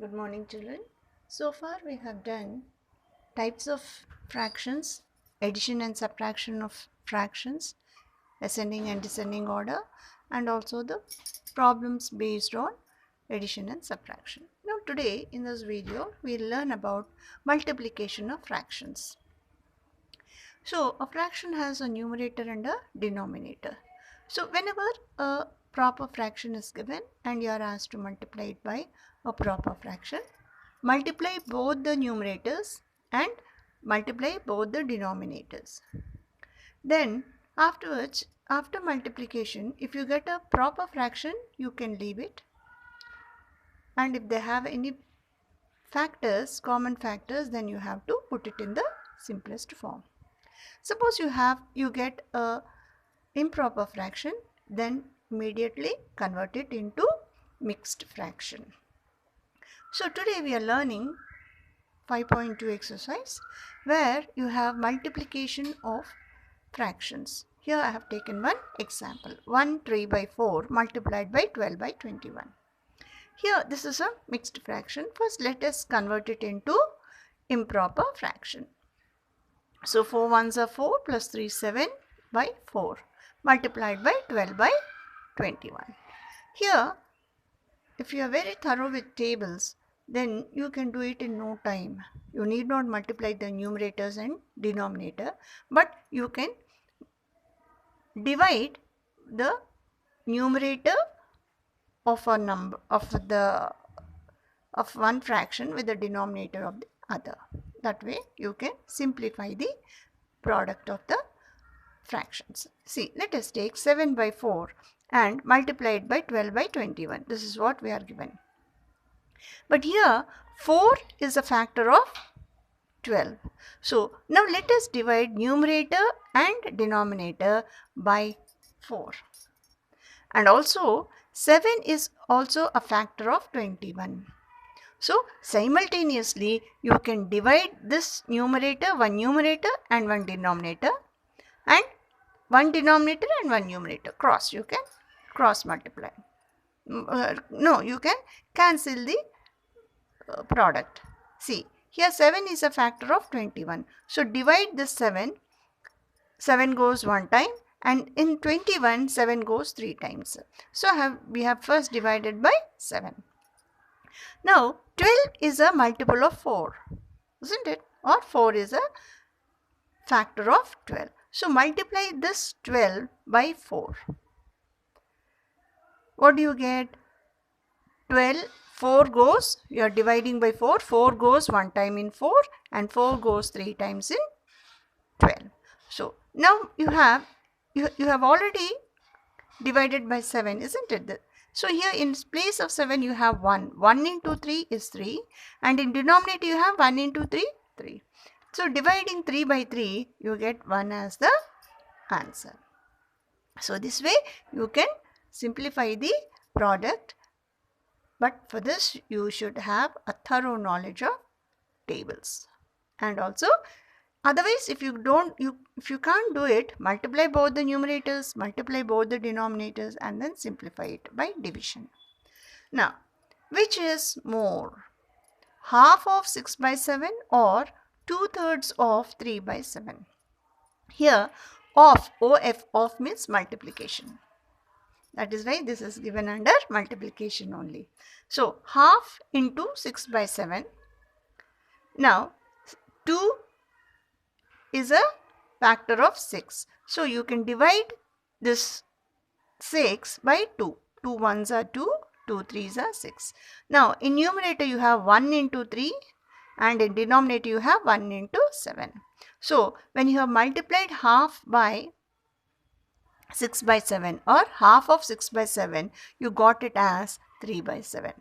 Good morning, children. So far we have done types of fractions, addition and subtraction of fractions, ascending and descending order, and also the problems based on addition and subtraction. Now today in this video we will learn about multiplication of fractions. So a fraction has a numerator and a denominator. So whenever a proper fraction is given and you are asked to multiply it by a proper fraction, multiply both the numerators and multiply both the denominators. Then afterwards, after multiplication, if you get a proper fraction, you can leave it. And if they have any factors, common factors, then you have to put it in the simplest form. Suppose you get a improper fraction, then immediately convert it into mixed fraction. So today we are learning 5.2 exercise where you have multiplication of fractions. Here I have taken one example, 1 3 by 4 multiplied by 12 by 21. Here this is a mixed fraction. First let us convert it into improper fraction. So 4 ones are 4 plus 3 7 by 4 multiplied by 12 by 21. Here if you are very thorough with tables, then you can do it in no time. You need not multiply the numerators and denominator, but you can divide the numerator of a number of one fraction with the denominator of the other. That way you can simplify the product of the fractions. See, let us take 7 by 4 and multiply it by 12 by 21. This is what we are given. But here 4 is a factor of 12. So now let us divide numerator and denominator by 4. And also 7 is also a factor of 21. So simultaneously you can divide this numerator, one numerator and one denominator, and one denominator and one numerator. You can cross multiply. No, you can cancel the product. See, here 7 is a factor of 21. So divide this 7. 7 goes one time, and in 21 7 goes 3 times. So we have first divided by 7. Now 12 is a multiple of 4, isn't it? Or 4 is a factor of 12. So multiply this 12 by 4. What do you get? 12, 4 goes, you are dividing by 4, 4 goes one time in 4 and 4 goes 3 times in 12. So now you have already divided by 7, isn't it? So here in place of 7 you have 1. 1 into 3 is 3, and in denominator you have 1 into 3, 3. So dividing 3 by 3, you get 1 as the answer. So this way you can simplify the product, but for this you should have a thorough knowledge of tables. And also otherwise if you can't do it, multiply both the numerators, multiply both the denominators, and then simplify it by division. Now which is more, half of 6 by 7 or 2/3 of 3 by 7? Here of means multiplication. That is why this is given under multiplication only. So half into 6 by 7. Now 2 is a factor of 6. So you can divide this 6 by 2. 2 ones are 2, 2 threes are 6. Now in numerator you have 1 into 3 and in denominator you have 1 into 7. So when you have multiplied half by 6 by 7 or half of 6 by 7, you got it as 3 by 7.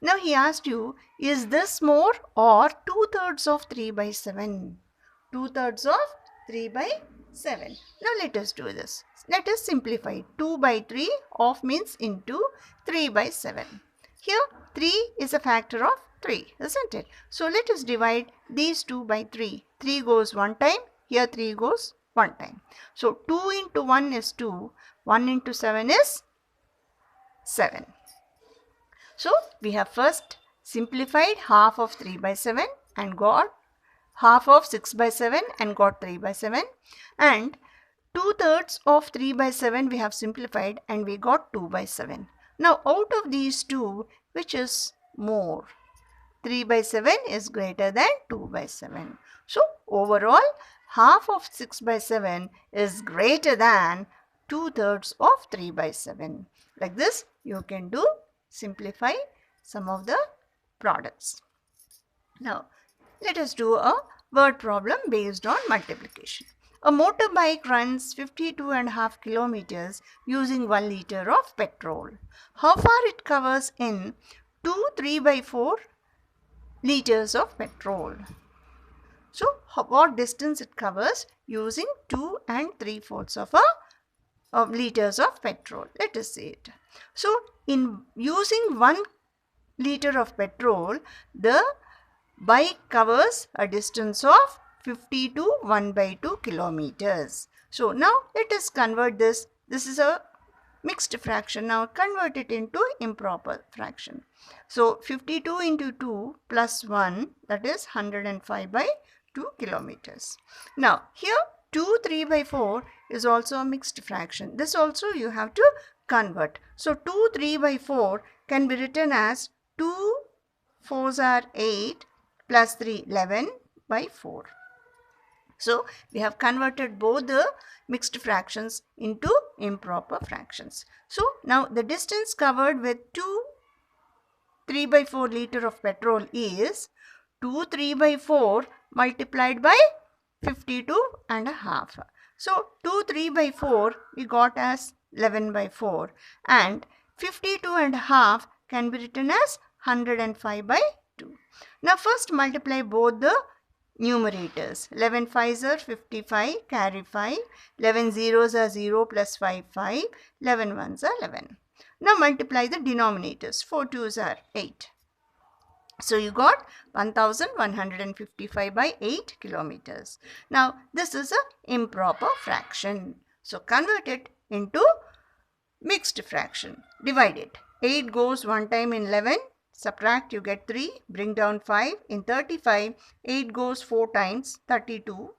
Now he asked you, is this more or 2/3 of 3 by 7? 2/3 of 3 by 7. Now let us do this. Let us simplify. 2 by 3 of means into 3 by 7. Here 3 is a factor of 3, isn't it? So let us divide these 2 by 3. 3 goes one time. Here 3 goes one time. So 2 into 1 is 2. 1 into 7 is 7. So we have first simplified half of 3 by 7 and got half of 6 by 7 and got 3 by 7, and 2/3 of 3 by 7 we have simplified and we got 2 by 7. Now out of these two, which is more? 3 by 7 is greater than 2 by 7. So overall, half of 6 by 7 is greater than 2/3 of 3 by 7. Like this, you can simplify some of the products. Now, let us do a word problem based on multiplication. A motorbike runs 52.5 kilometers using 1 liter of petrol. How far it covers in 2 3 by 4 liters of petrol? So, what distance it covers using 2 and 3/4 of liters of petrol? Let us see it. So, in using 1 liter of petrol, the bike covers a distance of 50 to 1 by 2 kilometers. So now let us convert this. This is a mixed fraction. Now convert it into improper fraction. So 52 into 2 plus 1, that is 105 by 2 kilometers. Now here 2 3 by 4 is also a mixed fraction. This also you have to convert. So 2 3 by 4 can be written as 2 4s are 8 plus 3 11 by 4. So we have converted both the mixed fractions into improper fractions. So now the distance covered with 2 3 by 4 liter of petrol is 2 3 by 4 multiplied by 52.5. So 2 3 by 4 we got as 11 by 4, and 52.5 can be written as 105 by 2. Now first multiply both the numerators. 11 5s are 55, carry 5. 11 zeros are 0 plus 5 5. 11 1s are 11. Now multiply the denominators. 4 2s are 8. So you got 1155 by 8 kilometers. Now this is an improper fraction. So convert it into mixed fraction. Divide it. 8 goes one time in 11. Subtract, you get 3. Bring down 5. In 35, 8 goes 4 times, 32.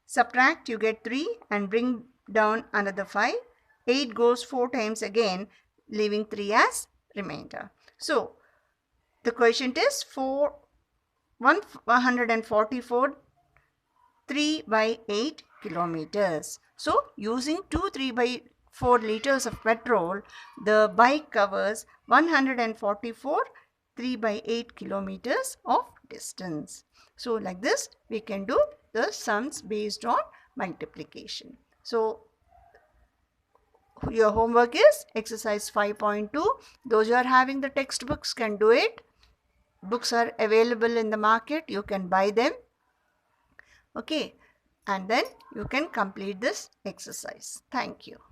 Subtract, you get 3 and bring down another 5. 8 goes 4 times again, leaving 3 as remainder. So the quotient is 144 3 by 8 kilometers. So using 2 3 by 4 liters of petrol, the bike covers 144 3 by 8 kilometers of distance. So like this, we can do the sums based on multiplication. So your homework is exercise 5.2. Those who are having the textbooks can do it. Books are available in the market. You can buy them. Okay. And then you can complete this exercise. Thank you.